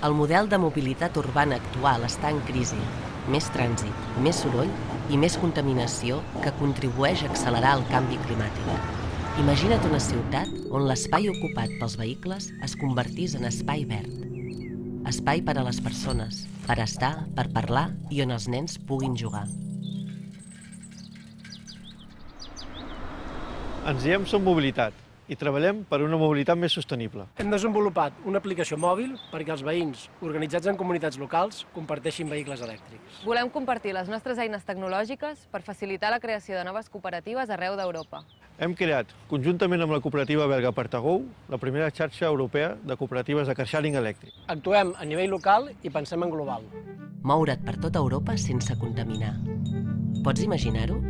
El model de mobilitat urbana actual està en crisi. Més trànsit, més soroll i més contaminació que contribueix a accelerar el canvi climàtic. Imagina't una ciutat on l'espai ocupat pels vehicles es convertís en espai verd. Espai per a les persones, per estar, per parlar i on els nens puguin jugar. Ens diem Som Mobilitat i treballem per una mobilitat més sostenible. Hem desenvolupat una aplicació mòbil perquè els veïns, organitzats en comunitats locals, comparteixin vehicles elèctrics. Volem compartir les nostres eines tecnològiques per facilitar la creació de noves cooperatives arreu d'Europa. Hem creat, conjuntament amb la cooperativa belga Partagou, la primera xarxa europea de cooperatives de carsharing elèctric. Actuem a nivell local i pensem en global. Moure't per tota Europa sense contaminar. Pots imaginar-ho?